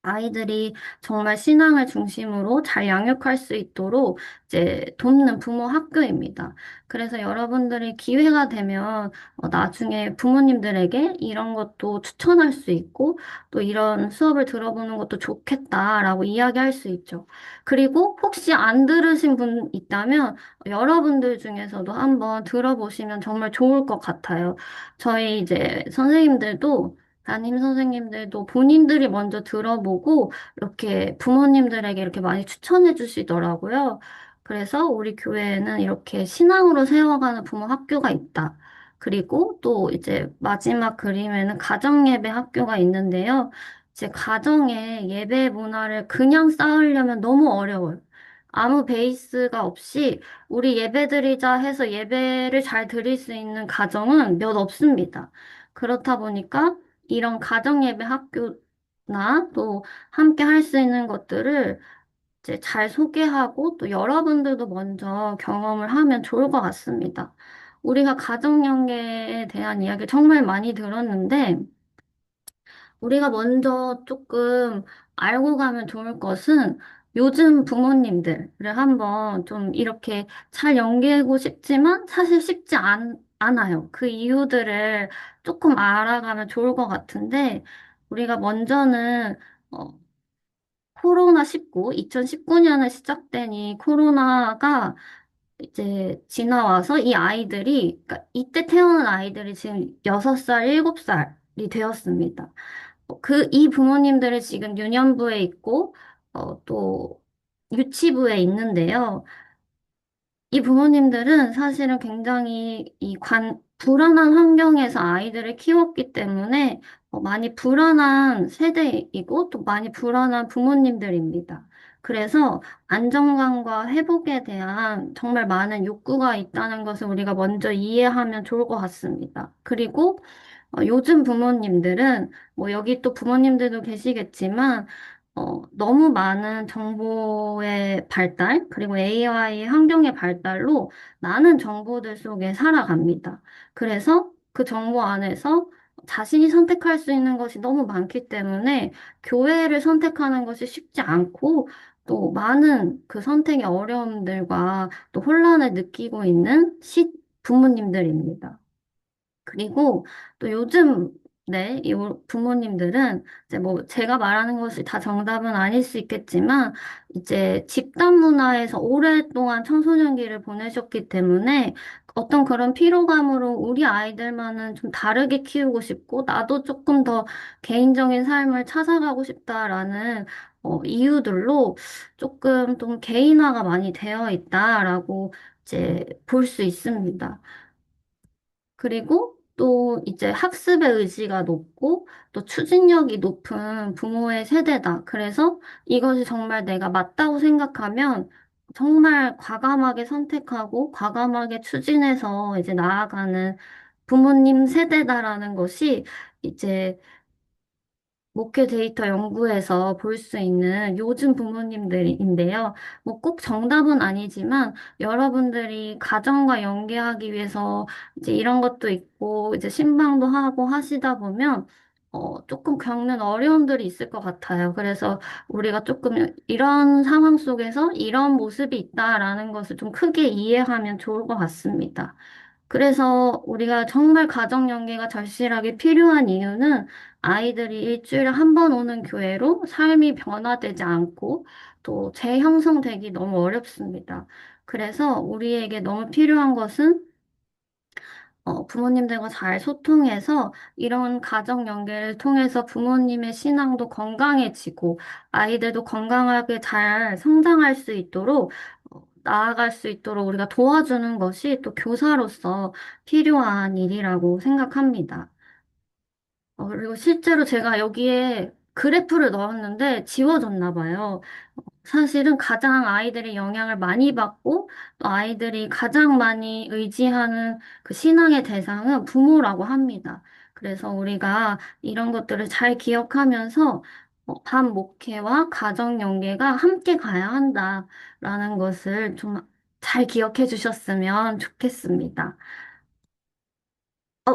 아이들이 정말 신앙을 중심으로 잘 양육할 수 있도록 이제 돕는 부모 학교입니다. 그래서 여러분들이 기회가 되면 나중에 부모님들에게 이런 것도 추천할 수 있고 또 이런 수업을 들어보는 것도 좋겠다라고 이야기할 수 있죠. 그리고 혹시 안 들으신 분 있다면 여러분들 중에서도 한번 들어보시면 정말 좋을 것 같아요. 저희 이제 선생님들도 담임 선생님들도 본인들이 먼저 들어보고 이렇게 부모님들에게 이렇게 많이 추천해 주시더라고요. 그래서 우리 교회에는 이렇게 신앙으로 세워가는 부모 학교가 있다. 그리고 또 이제 마지막 그림에는 가정예배 학교가 있는데요. 이제 가정의 예배 문화를 그냥 쌓으려면 너무 어려워요. 아무 베이스가 없이 우리 예배드리자 해서 예배를 잘 드릴 수 있는 가정은 몇 없습니다. 그렇다 보니까 이런 가정예배 학교나 또 함께 할 수 있는 것들을 이제 잘 소개하고 또 여러분들도 먼저 경험을 하면 좋을 것 같습니다. 우리가 가정연계에 대한 이야기 정말 많이 들었는데, 우리가 먼저 조금 알고 가면 좋을 것은 요즘 부모님들을 한번 좀 이렇게 잘 연계하고 싶지만 사실 쉽지 않아요. 그 이유들을 조금 알아가면 좋을 것 같은데 우리가 먼저는 어, 코로나19, 2019년에 시작된 이 코로나가 이제 지나와서 이 아이들이, 그러니까 이때 태어난 아이들이 지금 6살, 7살이 되었습니다. 이 부모님들이 지금 유년부에 있고, 또 유치부에 있는데요. 이 부모님들은 사실은 굉장히 불안한 환경에서 아이들을 키웠기 때문에 많이 불안한 세대이고 또 많이 불안한 부모님들입니다. 그래서 안정감과 회복에 대한 정말 많은 욕구가 있다는 것을 우리가 먼저 이해하면 좋을 것 같습니다. 그리고 요즘 부모님들은, 뭐 여기 또 부모님들도 계시겠지만, 너무 많은 정보의 발달, 그리고 AI 환경의 발달로 많은 정보들 속에 살아갑니다. 그래서 그 정보 안에서 자신이 선택할 수 있는 것이 너무 많기 때문에 교회를 선택하는 것이 쉽지 않고 또 많은 그 선택의 어려움들과 또 혼란을 느끼고 있는 부모님들입니다. 그리고 또 요즘 네, 이 부모님들은 이제 뭐 제가 말하는 것이 다 정답은 아닐 수 있겠지만 이제 집단 문화에서 오랫동안 청소년기를 보내셨기 때문에 어떤 그런 피로감으로 우리 아이들만은 좀 다르게 키우고 싶고 나도 조금 더 개인적인 삶을 찾아가고 싶다라는 이유들로 조금 좀 개인화가 많이 되어 있다라고 이제 볼 수 있습니다. 그리고 또 이제 학습의 의지가 높고 또 추진력이 높은 부모의 세대다. 그래서 이것이 정말 내가 맞다고 생각하면 정말 과감하게 선택하고 과감하게 추진해서 이제 나아가는 부모님 세대다라는 것이 이제 목회 데이터 연구에서 볼 수 있는 요즘 부모님들인데요. 뭐 꼭 정답은 아니지만 여러분들이 가정과 연계하기 위해서 이제 이런 것도 있고 이제 신방도 하고 하시다 보면 조금 겪는 어려움들이 있을 것 같아요. 그래서 우리가 조금 이런 상황 속에서 이런 모습이 있다라는 것을 좀 크게 이해하면 좋을 것 같습니다. 그래서 우리가 정말 가정 연계가 절실하게 필요한 이유는 아이들이 일주일에 한 번 오는 교회로 삶이 변화되지 않고 또 재형성되기 너무 어렵습니다. 그래서 우리에게 너무 필요한 것은 부모님들과 잘 소통해서 이런 가정 연계를 통해서 부모님의 신앙도 건강해지고 아이들도 건강하게 잘 성장할 수 있도록 나아갈 수 있도록 우리가 도와주는 것이 또 교사로서 필요한 일이라고 생각합니다. 그리고 실제로 제가 여기에 그래프를 넣었는데 지워졌나 봐요. 사실은 가장 아이들의 영향을 많이 받고 또 아이들이 가장 많이 의지하는 그 신앙의 대상은 부모라고 합니다. 그래서 우리가 이런 것들을 잘 기억하면서 반 목회와 가정 연계가 함께 가야 한다라는 것을 좀 잘 기억해 주셨으면 좋겠습니다.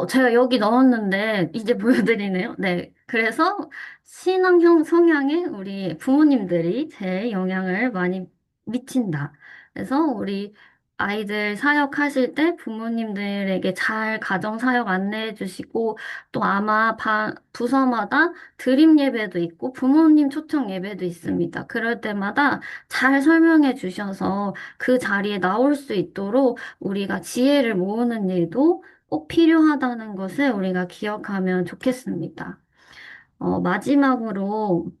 제가 여기 넣었는데, 이제 보여드리네요. 네. 그래서, 신앙형 성향에 우리 부모님들이 제일 영향을 많이 미친다. 그래서, 우리 아이들 사역하실 때 부모님들에게 잘 가정 사역 안내해 주시고, 또 아마 부서마다 드림 예배도 있고, 부모님 초청 예배도 있습니다. 그럴 때마다 잘 설명해 주셔서 그 자리에 나올 수 있도록 우리가 지혜를 모으는 일도 꼭 필요하다는 것을 우리가 기억하면 좋겠습니다. 마지막으로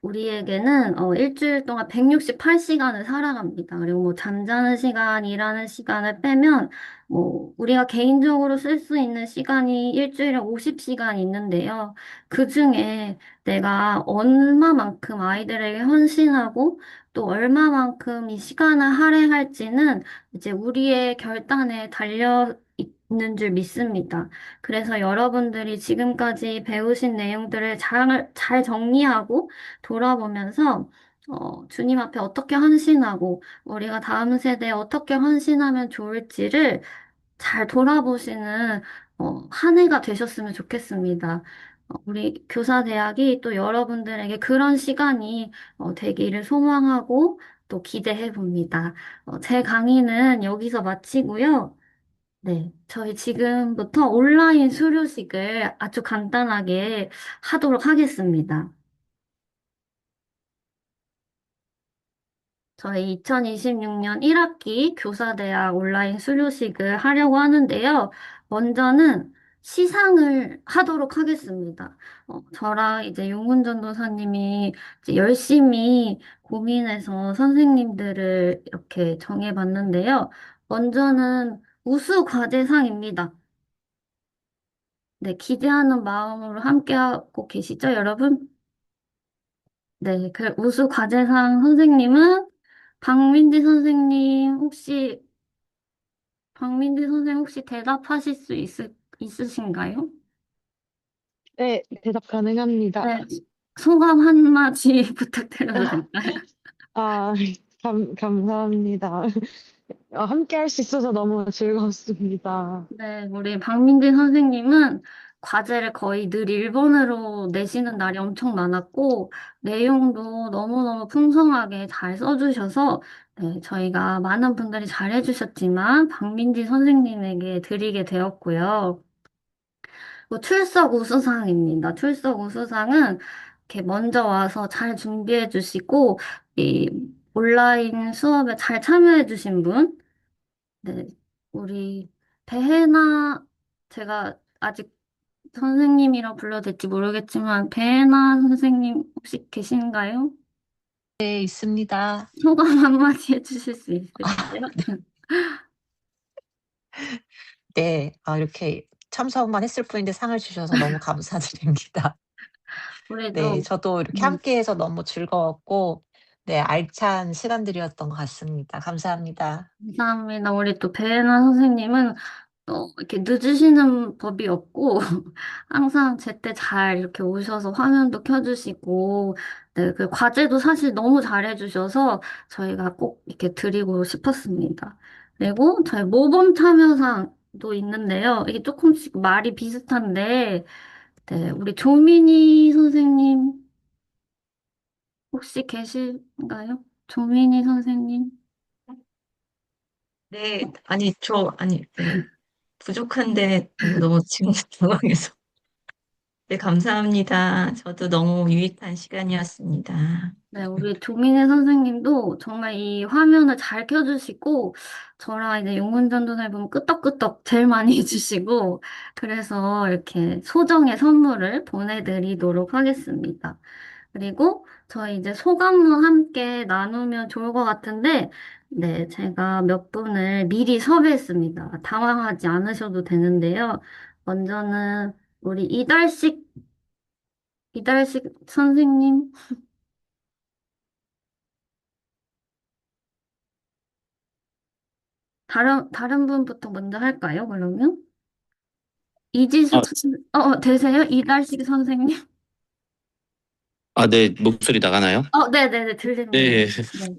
우리에게는 일주일 동안 168시간을 살아갑니다. 그리고 뭐 잠자는 시간, 일하는 시간을 빼면 뭐 우리가 개인적으로 쓸 수 있는 시간이 일주일에 50시간 있는데요. 그중에 내가 얼마만큼 아이들에게 헌신하고 또 얼마만큼 이 시간을 할애할지는 이제 우리의 결단에 달려 있는 줄 믿습니다. 그래서 여러분들이 지금까지 배우신 내용들을 잘 정리하고 돌아보면서 주님 앞에 어떻게 헌신하고 우리가 다음 세대에 어떻게 헌신하면 좋을지를 잘 돌아보시는 한 해가 되셨으면 좋겠습니다. 우리 교사대학이 또 여러분들에게 그런 시간이 되기를 소망하고 또 기대해 봅니다. 제 강의는 여기서 마치고요. 네, 저희 지금부터 온라인 수료식을 아주 간단하게 하도록 하겠습니다. 저희 2026년 1학기 교사대학 온라인 수료식을 하려고 하는데요. 먼저는 시상을 하도록 하겠습니다. 저랑 이제 용훈 전도사님이 이제 열심히 고민해서 선생님들을 이렇게 정해봤는데요. 먼저는 우수 과제상입니다. 네, 기대하는 마음으로 함께하고 계시죠, 여러분? 네, 그 우수 과제상 선생님은 박민지 선생님 혹시 대답하실 수 있으신가요? 네, 대답 가능합니다. 네, 소감 한마디 부탁드려도 될까요? 아, 감사합니다. 함께 할 수 있어서 너무 즐거웠습니다. 네, 우리 박민진 선생님은 과제를 거의 늘 일본어로 내시는 날이 엄청 많았고, 내용도 너무너무 풍성하게 잘 써주셔서, 네, 저희가 많은 분들이 잘해주셨지만, 박민진 선생님에게 드리게 되었고요. 출석 우수상입니다. 출석 우수상은 이렇게 먼저 와서 잘 준비해 주시고, 이 온라인 수업에 잘 참여해 주신 분, 네, 우리 배혜나, 제가 아직 선생님이라 불러도 될지 모르겠지만, 배혜나 선생님 혹시 계신가요? 네, 있습니다. 소감 한마디 해주실 수 있을까요? 네, 이렇게 참석만 했을 뿐인데 상을 주셔서 너무 감사드립니다. 네, 그래도, 저도 이렇게 음, 함께해서 너무 즐거웠고, 네, 알찬 시간들이었던 것 같습니다. 감사합니다. 감사합니다. 우리 또 배혜나 선생님은 이렇게 늦으시는 법이 없고, 항상 제때 잘 이렇게 오셔서 화면도 켜주시고, 네, 그 과제도 사실 너무 잘해주셔서 저희가 꼭 이렇게 드리고 싶었습니다. 그리고 저희 모범 참여상도 있는데요. 이게 조금씩 말이 비슷한데, 네, 우리 조민희 선생님 혹시 계신가요? 조민희 선생님. 네, 네, 부족한데 너무 지금 당황해서. 네, 감사합니다. 저도 너무 유익한 시간이었습니다. 네, 우리 조민혜 선생님도 정말 이 화면을 잘 켜주시고, 저랑 이제 용문전도사를 보면 끄떡끄떡 제일 많이 해주시고, 그래서 이렇게 소정의 선물을 보내드리도록 하겠습니다. 그리고 저희 이제 소감도 함께 나누면 좋을 것 같은데, 네, 제가 몇 분을 미리 섭외했습니다. 당황하지 않으셔도 되는데요. 먼저는 우리 이달식 선생님. 다른 분부터 먼저 할까요, 그러면? 아, 이지숙, 되세요? 이달식 선생님? 네, 목소리 나가나요? 네네네, 들립니다. 네, 네.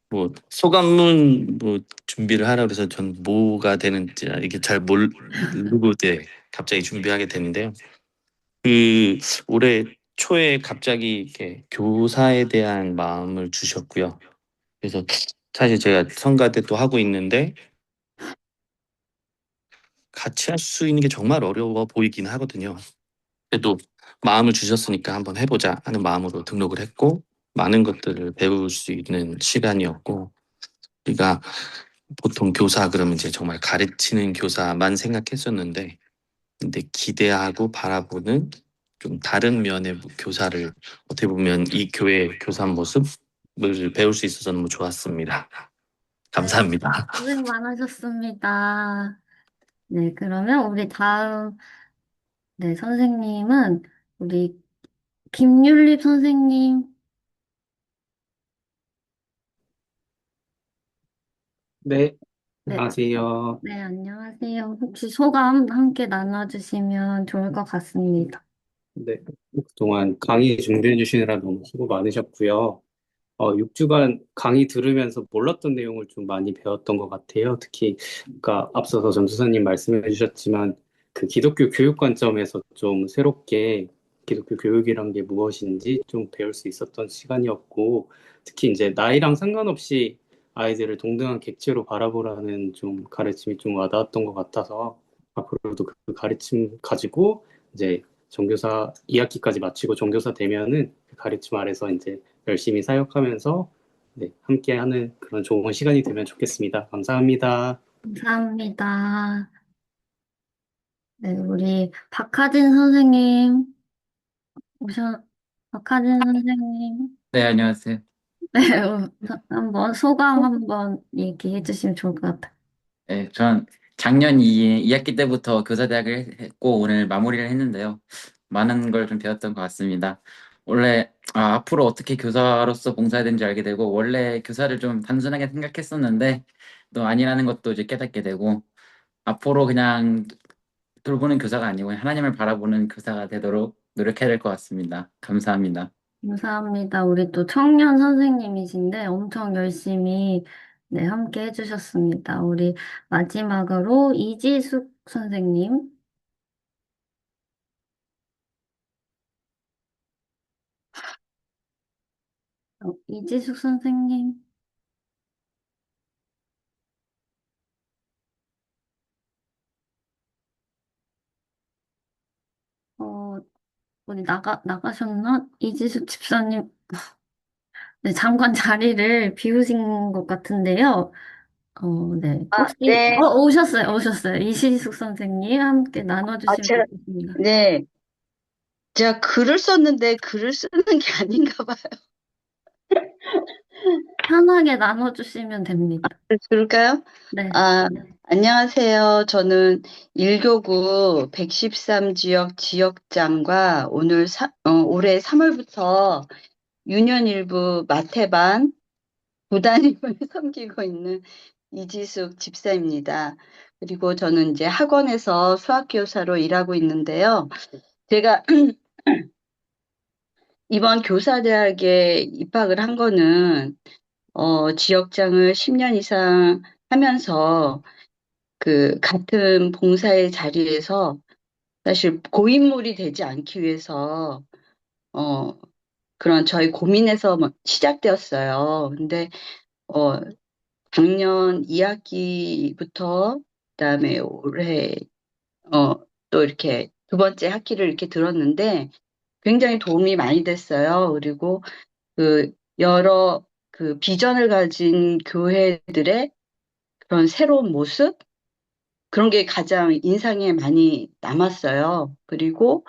뭐, 소감문, 준비를 하라 그래서 전 뭐가 되는지 이게 잘 모르고, 네, 갑자기 준비하게 됐는데요. 올해 초에 갑자기 이렇게 교사에 대한 마음을 주셨고요. 그래서 사실 제가 성가대도 하고 있는데, 같이 할 수 있는 게 정말 어려워 보이긴 하거든요. 그래도 마음을 주셨으니까 한번 해보자 하는 마음으로 등록을 했고, 많은 것들을 배울 수 있는 시간이었고, 우리가 보통 교사 그러면 이제 정말 가르치는 교사만 생각했었는데, 근데 기대하고 바라보는 좀 다른 면의 교사를 어떻게 보면 이 교회 교사 모습을 배울 수 있어서 너무 좋았습니다. 네, 감사합니다. 고생 많으셨습니다. 네, 그러면 우리 다음, 네, 선생님은 우리 김윤립 선생님. 네, 네, 안녕하세요. 네, 안녕하세요. 혹시 소감 함께 나눠주시면 좋을 것 같습니다. 네, 그동안 강의 준비해 주시느라 너무 수고 많으셨고요. 6주간 강의 들으면서 몰랐던 내용을 좀 많이 배웠던 것 같아요. 특히, 아까 앞서서 전수사님 말씀해 주셨지만, 그 기독교 교육 관점에서 좀 새롭게 기독교 교육이란 게 무엇인지 좀 배울 수 있었던 시간이었고, 특히 이제 나이랑 상관없이 아이들을 동등한 객체로 바라보라는 좀 가르침이 좀 와닿았던 것 같아서, 앞으로도 그 가르침 가지고 이제 전교사 2학기까지 마치고 전교사 되면은 그 가르침 아래서 이제 열심히 사역하면서 네, 함께하는 그런 좋은 시간이 되면 좋겠습니다. 감사합니다. 감사합니다. 네, 우리 박하진 선생님, 오셔, 박하진 선생님. 네, 안녕하세요. 네, 한번 소감 한번 얘기해 주시면 좋을 것 같아요. 네, 전 작년 2학기 때부터 교사대학을 했고 오늘 마무리를 했는데요. 많은 걸 좀 배웠던 것 같습니다. 원래 앞으로 어떻게 교사로서 봉사해야 되는지 알게 되고 원래 교사를 좀 단순하게 생각했었는데 또 아니라는 것도 이제 깨닫게 되고 앞으로 그냥 돌보는 교사가 아니고 하나님을 바라보는 교사가 되도록 노력해야 될 것 같습니다. 감사합니다. 감사합니다. 우리 또 청년 선생님이신데 엄청 열심히 네, 함께 해주셨습니다. 우리 마지막으로 이지숙 선생님. 이지숙 선생님. 어, 어디 나가셨나? 이지숙 집사님. 네, 장관 자리를 비우신 것 같은데요. 네. 혹시, 네. 오셨어요. 이시숙 선생님 함께 나눠주시면 제가, 좋겠습니다. 네. 제가 글을 썼는데 글을 쓰는 게 아닌가 봐요. 편하게 나눠주시면 됩니다. 그럴까요? 네. 안녕하세요. 저는 1교구 113 지역 지역장과 올해 3월부터 유년 일부 마태반 부담임을 섬기고 있는 이지숙 집사입니다. 그리고 저는 이제 학원에서 수학교사로 일하고 있는데요. 제가 이번 교사대학에 입학을 한 거는, 지역장을 10년 이상 하면서 같은 봉사의 자리에서 사실 고인물이 되지 않기 위해서, 어, 그런 저희 고민에서 시작되었어요. 근데, 어, 작년 2학기부터, 그다음에 올해, 또 이렇게 두 번째 학기를 이렇게 들었는데 굉장히 도움이 많이 됐어요. 그리고 여러 비전을 가진 교회들의 그런 새로운 모습? 그런 게 가장 인상에 많이 남았어요. 그리고,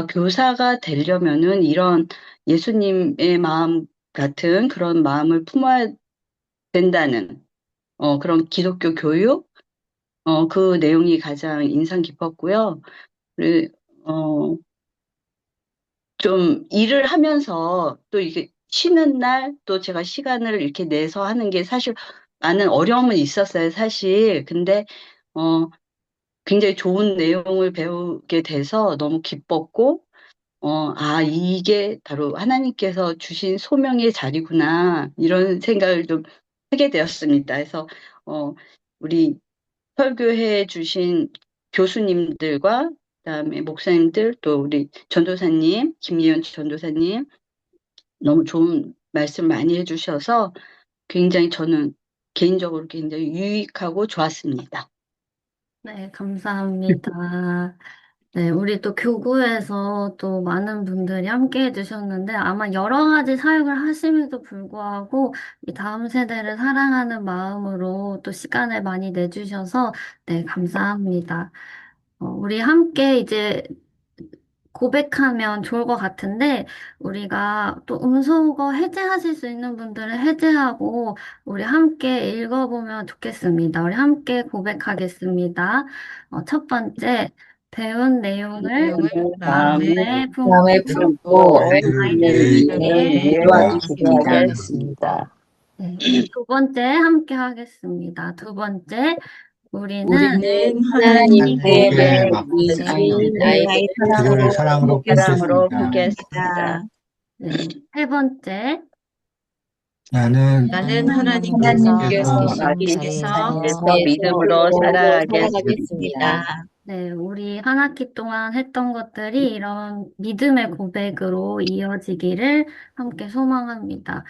교사가 되려면은 이런 예수님의 마음 같은 그런 마음을 품어야 된다는, 그런 기독교 교육, 그 내용이 가장 인상 깊었고요. 그리고, 좀 일을 하면서 또 이게 쉬는 날 또 제가 시간을 이렇게 내서 하는 게 사실 많은 어려움은 있었어요, 사실. 근데, 어, 굉장히 좋은 내용을 배우게 돼서 너무 기뻤고, 이게 바로 하나님께서 주신 소명의 자리구나, 이런 생각을 좀 하게 되었습니다. 그래서, 우리 설교해 주신 교수님들과 그다음에 목사님들 또 우리 전도사님, 김예현 전도사님 너무 좋은 말씀 많이 해주셔서 굉장히 저는 개인적으로 굉장히 유익하고 좋았습니다. 네, 감사합니다. 네, 우리 또 교구에서 또 많은 분들이 함께 해주셨는데 아마 여러 가지 사역을 하심에도 불구하고 이 다음 세대를 사랑하는 마음으로 또 시간을 많이 내주셔서 네, 감사합니다. 우리 함께 이제 고백하면 좋을 것 같은데, 우리가 또 음소거 해제하실 수 있는 분들은 해제하고, 우리 함께 읽어보면 좋겠습니다. 우리 함께 고백하겠습니다. 첫 번째, 배운 내용을 내용을 마음에 마음에 품고, 품고 아이들을 아이들을 위해 위해 기도하겠습니다. 기도하겠습니다. 네, 우리 두 번째 함께 하겠습니다. 두 번째, 우리는 우리는 하나님께 하나님께 맡기신 맡기신 아이들을 아이들을 사랑으로 사랑으로 품겠습니다. 품겠습니다. 네, 세 번째, 나는 나는 하나님께서 하나님께서 맡기신 맡기신 자리에서 자리에서 믿음으로 살아가겠습니다. 네, 우리 한 학기 동안 했던 것들이 이런 믿음의 고백으로 이어지기를 함께 소망합니다.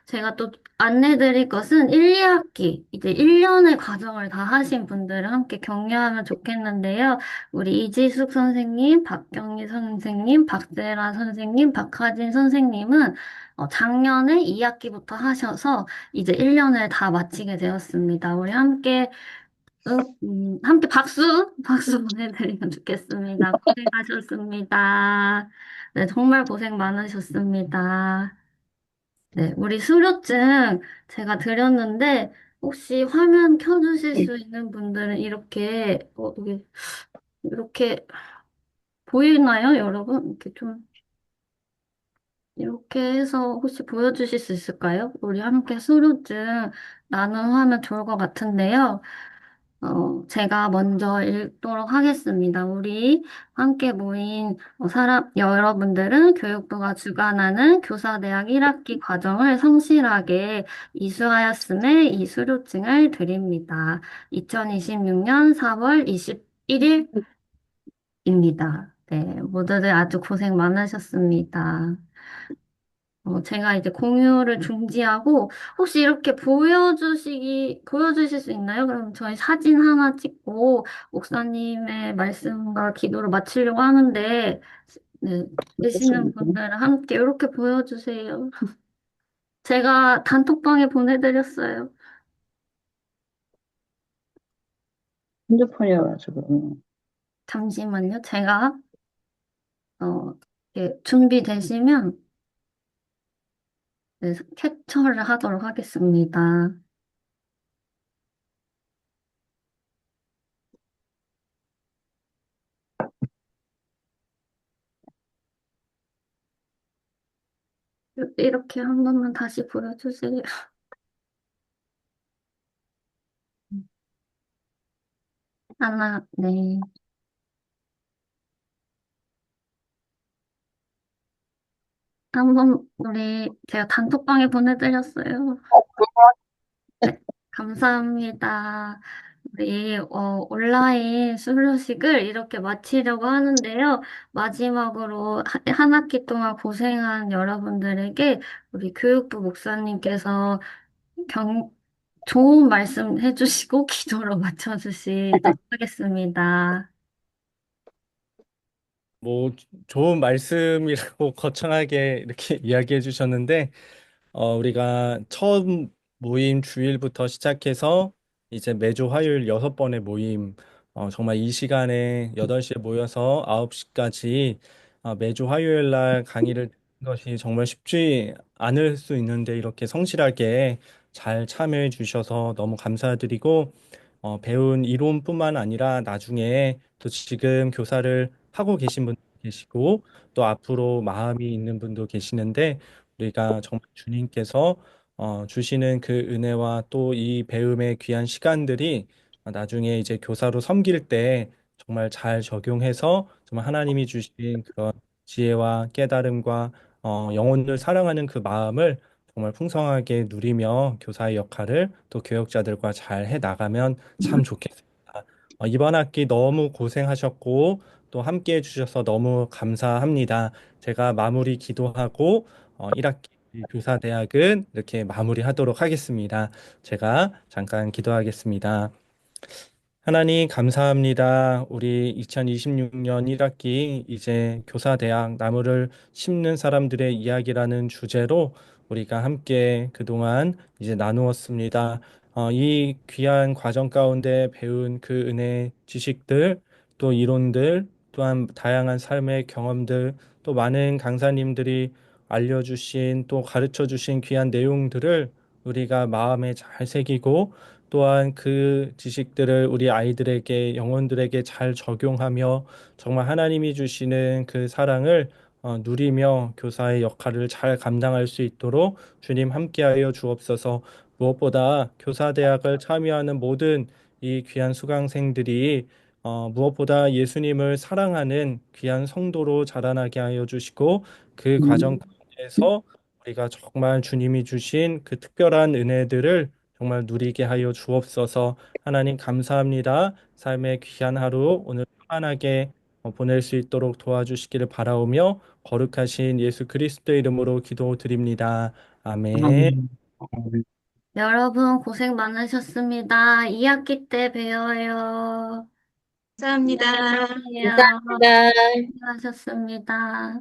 제가 또 안내드릴 것은 1, 2학기, 이제 1년의 과정을 다 하신 분들을 함께 격려하면 좋겠는데요. 우리 이지숙 선생님, 박경희 선생님, 박세라 선생님, 박하진 선생님은 작년에 2학기부터 하셔서 이제 1년을 다 마치게 되었습니다. 우리 함께 박수 보내드리면 좋겠습니다. 고생하셨습니다. 네, 정말 고생 많으셨습니다. 네, 우리 수료증 제가 드렸는데, 혹시 화면 켜주실 수 있는 분들은 이렇게 보이나요, 여러분? 이렇게 좀. 이렇게 해서 혹시 보여주실 수 있을까요? 우리 함께 수료증 나눔하면 좋을 것 같은데요. 제가 먼저 읽도록 하겠습니다. 우리 함께 모인 여러분들은 교육부가 주관하는 교사대학 1학기 과정을 성실하게 이수하였음에 이 수료증을 드립니다. 2026년 4월 21일입니다. 네, 모두들 아주 고생 많으셨습니다. 제가 이제 공유를 중지하고, 혹시 이렇게 보여주실 수 있나요? 그럼 저희 사진 하나 찍고, 목사님의 말씀과 기도를 마치려고 하는데, 네, 계시는 분들은 함께 이렇게 보여주세요. 제가 단톡방에 보내드렸어요. 핸드폰이어가지고. 잠시만요. 제가, 어, 준비되시면, 네, 캡처를 하도록 하겠습니다. 이렇게 한 번만 다시 보여주세요. 하나, 네. 제가 단톡방에 보내드렸어요. 네, 감사합니다. 우리, 온라인 수료식을 이렇게 마치려고 하는데요. 마지막으로 한 학기 동안 고생한 여러분들에게 우리 교육부 목사님께서 경, 좋은 말씀 해주시고 기도로 마쳐주시도록 하겠습니다. 뭐 좋은 말씀이라고 거창하게 이렇게 이야기해 주셨는데 우리가 처음 모임 주일부터 시작해서 이제 매주 화요일 6번의 모임 정말 이 시간에 8시에 모여서 9시까지 매주 화요일 날 강의를 듣는 것이 정말 쉽지 않을 수 있는데 이렇게 성실하게 잘 참여해 주셔서 너무 감사드리고 배운 이론뿐만 아니라 나중에 또 지금 교사를 하고 계신 분도 계시고 또 앞으로 마음이 있는 분도 계시는데 우리가 정말 주님께서 주시는 그 은혜와 또 이 배움의 귀한 시간들이 나중에 이제 교사로 섬길 때 정말 잘 적용해서 정말 하나님이 주신 그런 지혜와 깨달음과 영혼을 사랑하는 그 마음을 정말 풍성하게 누리며 교사의 역할을 또 교역자들과 잘 해 나가면 참 좋겠습니다. 이번 학기 너무 고생하셨고 또 함께 해주셔서 너무 감사합니다. 제가 마무리 기도하고 1학기 교사대학은 이렇게 마무리하도록 하겠습니다. 제가 잠깐 기도하겠습니다. 하나님 감사합니다. 우리 2026년 1학기 이제 교사대학 나무를 심는 사람들의 이야기라는 주제로 우리가 함께 그동안 이제 나누었습니다. 이 귀한 과정 가운데 배운 그 은혜 지식들 또 이론들 또한 다양한 삶의 경험들 또 많은 강사님들이 알려주신 또 가르쳐 주신 귀한 내용들을 우리가 마음에 잘 새기고 또한 그 지식들을 우리 아이들에게, 영혼들에게 잘 적용하며 정말 하나님이 주시는 그 사랑을 누리며 교사의 역할을 잘 감당할 수 있도록 주님 함께하여 주옵소서. 무엇보다 교사대학을 참여하는 모든 이 귀한 수강생들이 무엇보다 예수님을 사랑하는 귀한 성도로 자라나게 하여 주시고 그 과정 가운데서 우리가 정말 주님이 주신 그 특별한 은혜들을 정말 누리게 하여 주옵소서. 하나님 감사합니다. 삶의 귀한 하루 오늘 평안하게 보낼 수 있도록 도와주시기를 바라오며 거룩하신 예수 그리스도의 이름으로 기도드립니다. 아멘. 여러분 고생 많으셨습니다. 2학기 때 봬요. 감사합니다. 안녕히 가세요. 감사합니다. 수고하셨습니다.